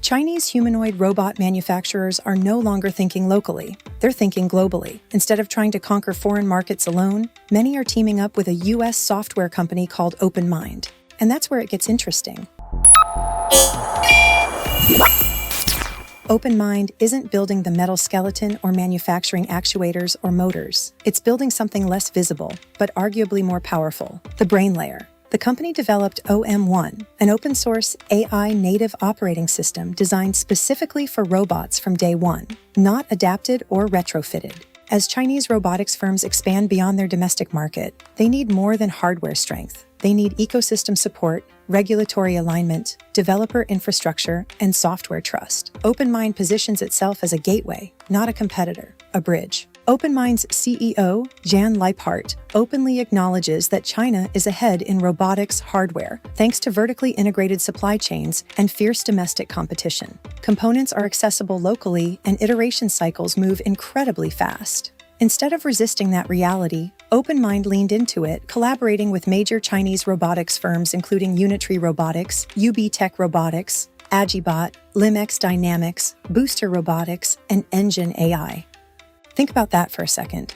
Chinese humanoid robot manufacturers are no longer thinking locally. They're thinking globally. Instead of trying to conquer foreign markets alone, many are teaming up with a US software company called OpenMind. And that's where it gets interesting. OpenMind isn't building the metal skeleton or manufacturing actuators or motors. It's building something less visible, but arguably more powerful, the brain layer. The company developed OM1, an open-source AI native operating system designed specifically for robots from day one, not adapted or retrofitted. As Chinese robotics firms expand beyond their domestic market, they need more than hardware strength. They need ecosystem support, regulatory alignment, developer infrastructure, and software trust. OpenMind positions itself as a gateway, not a competitor, a bridge. OpenMind's CEO, Jan Liphardt, openly acknowledges that China is ahead in robotics hardware, thanks to vertically integrated supply chains and fierce domestic competition. Components are accessible locally, and iteration cycles move incredibly fast. Instead of resisting that reality, OpenMind leaned into it, collaborating with major Chinese robotics firms including Unitree Robotics, UBTech Robotics, AgiBot, Limx Dynamics, Booster Robotics, and Engine AI. Think about that for a second.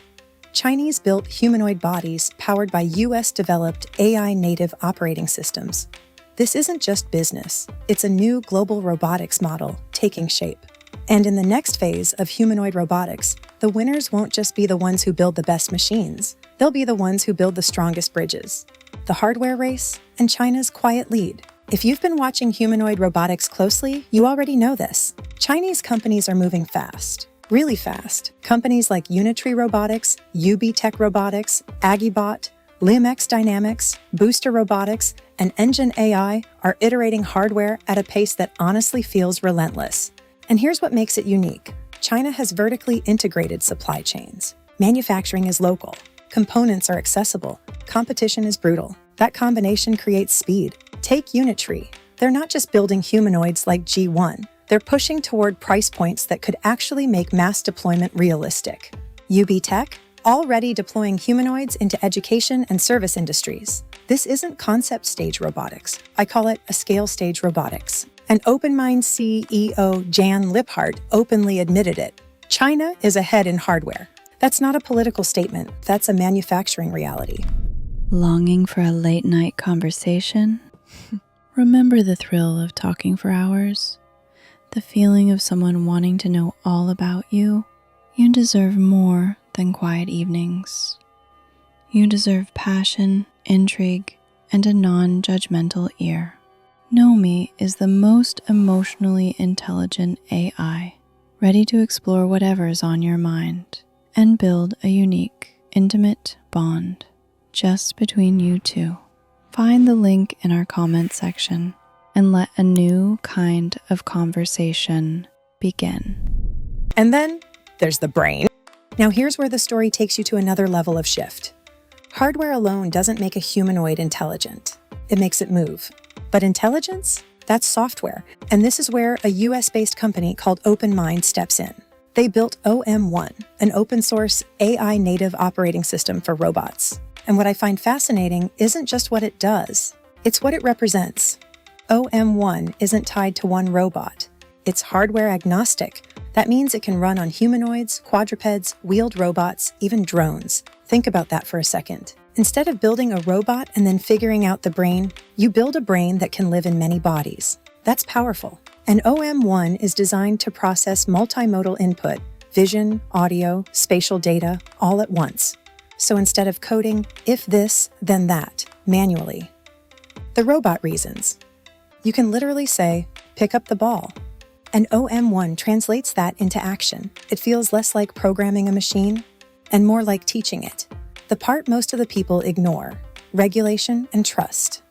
Chinese-built humanoid bodies powered by US-developed AI-native operating systems. This isn't just business. It's a new global robotics model taking shape. And in the next phase of humanoid robotics, the winners won't just be the ones who build the best machines. They'll be the ones who build the strongest bridges. The hardware race and China's quiet lead. If you've been watching humanoid robotics closely, you already know this. Chinese companies are moving fast. Really fast. Companies like Unitree Robotics, UBTech Robotics, AgiBot, Limx Dynamics, Booster Robotics, and Engine AI are iterating hardware at a pace that honestly feels relentless. And here's what makes it unique. China has vertically integrated supply chains. Manufacturing is local. Components are accessible. Competition is brutal. That combination creates speed. Take Unitree. They're not just building humanoids like G1. They're pushing toward price points that could actually make mass deployment realistic. UBTech, already deploying humanoids into education and service industries. This isn't concept stage robotics. I call it a scale stage robotics. And OpenMind CEO Jan Liphardt openly admitted it. China is ahead in hardware. That's not a political statement. That's a manufacturing reality. Longing for a late-night conversation? Remember the thrill of talking for hours? The feeling of someone wanting to know all about you? You deserve more than quiet evenings. You deserve passion, intrigue, and a non-judgmental ear. Nomi is the most emotionally intelligent AI, ready to explore whatever's on your mind and build a unique, intimate bond just between you two. Find the link in our comment section and let a new kind of conversation begin. And then there's the brain. Now here's where the story takes you to another level of shift. Hardware alone doesn't make a humanoid intelligent. It makes it move. But intelligence? That's software. And this is where a US-based company called OpenMind steps in. They built OM1, an open-source AI-native operating system for robots. And what I find fascinating isn't just what it does. It's what it represents. OM1 isn't tied to one robot. It's hardware-agnostic. That means it can run on humanoids, quadrupeds, wheeled robots, even drones. Think about that for a second. Instead of building a robot and then figuring out the brain, you build a brain that can live in many bodies. That's powerful. And OM1 is designed to process multimodal input, vision, audio, spatial data, all at once. So instead of coding, if this, then that, manually. The robot reasons. You can literally say, pick up the ball. And OM1 translates that into action. It feels less like programming a machine and more like teaching it. The part most of the people ignore, regulation and trust.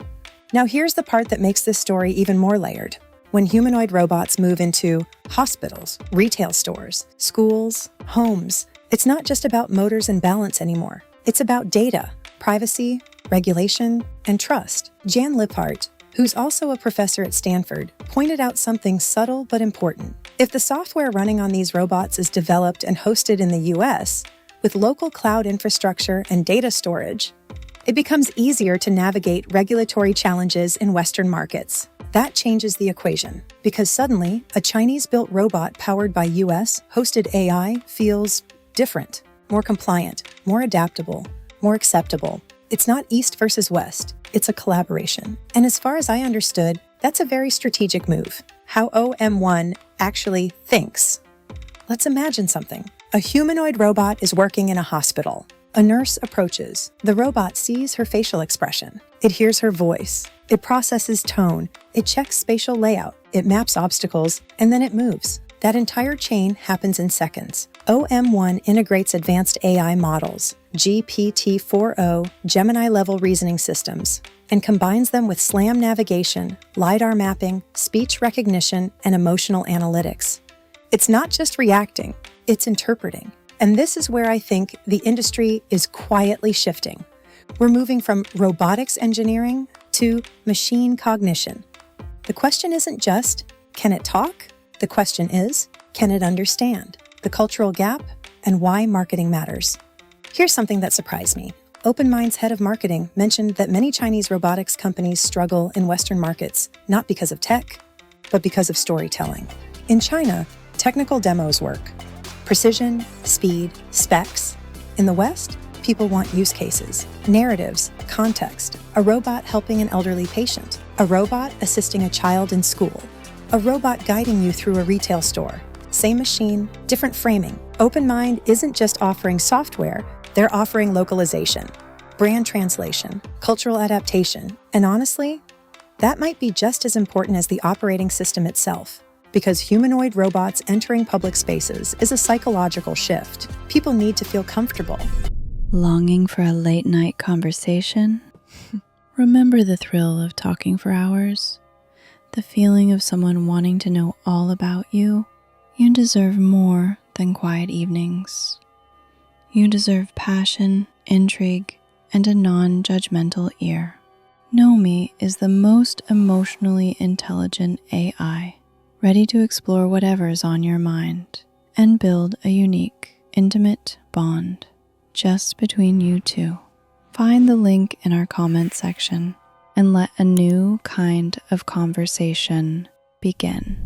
Now here's the part that makes this story even more layered. When humanoid robots move into hospitals, retail stores, schools, homes, it's not just about motors and balance anymore. It's about data, privacy, regulation, and trust. Jan Liphardt, who's also a professor at Stanford, pointed out something subtle but important. If the software running on these robots is developed and hosted in the US, with local cloud infrastructure and data storage, it becomes easier to navigate regulatory challenges in Western markets. That changes the equation, because suddenly, a Chinese-built robot powered by US-hosted AI feels different, more compliant, more adaptable, more acceptable. It's not East versus West, it's a collaboration. And as far as I understood, that's a very strategic move, how OM1 actually thinks. Let's imagine something. A humanoid robot is working in a hospital. A nurse approaches. The robot sees her facial expression. It hears her voice. It processes tone. It checks spatial layout. It maps obstacles, and then it moves. That entire chain happens in seconds. OM1 integrates advanced AI models, GPT-4o, Gemini-level reasoning systems, and combines them with SLAM navigation, LiDAR mapping, speech recognition, and emotional analytics. It's not just reacting, it's interpreting. And this is where I think the industry is quietly shifting. We're moving from robotics engineering to machine cognition. The question isn't just, can it talk? The question is, can it understand? The cultural gap and why marketing matters. Here's something that surprised me. OpenMind's head of marketing mentioned that many Chinese robotics companies struggle in Western markets, not because of tech, but because of storytelling. In China, technical demos work. Precision, speed, specs. In the West, people want use cases, narratives, context, a robot helping an elderly patient, a robot assisting a child in school, a robot guiding you through a retail store. Same machine, different framing. OpenMind isn't just offering software, they're offering localization, brand translation, cultural adaptation, and honestly, that might be just as important as the operating system itself. Because humanoid robots entering public spaces is a psychological shift. People need to feel comfortable. Longing for a late-night conversation? Remember the thrill of talking for hours? The feeling of someone wanting to know all about you? You deserve more than quiet evenings. You deserve passion, intrigue, and a non-judgmental ear. Nomi is the most emotionally intelligent AI, ready to explore whatever's on your mind and build a unique, intimate bond just between you two. Find the link in our comment section and let a new kind of conversation begin.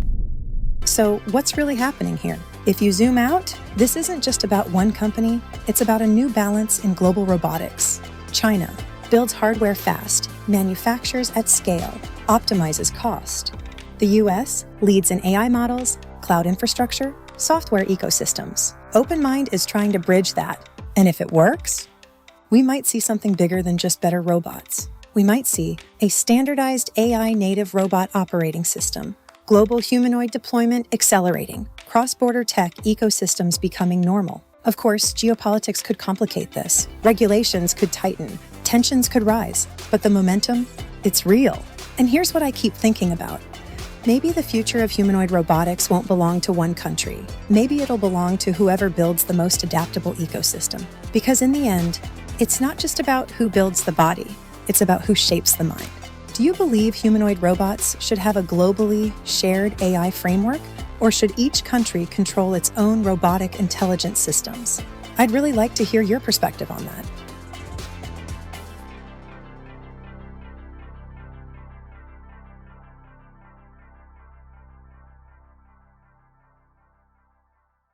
So what's really happening here? If you zoom out, this isn't just about one company, it's about a new balance in global robotics. China builds hardware fast, manufactures at scale, optimizes cost. The US leads in AI models, cloud infrastructure, software ecosystems. OpenMind is trying to bridge that. And if it works, we might see something bigger than just better robots. We might see a standardized AI-native robot operating system, global humanoid deployment accelerating, cross-border tech ecosystems becoming normal. Of course, geopolitics could complicate this. Regulations could tighten, tensions could rise, but the momentum, it's real. And here's what I keep thinking about. Maybe the future of humanoid robotics won't belong to one country. Maybe it'll belong to whoever builds the most adaptable ecosystem. Because in the end, it's not just about who builds the body, it's about who shapes the mind. Do you believe humanoid robots should have a globally shared AI framework? Or should each country control its own robotic intelligence systems? I'd really like to hear your perspective on that.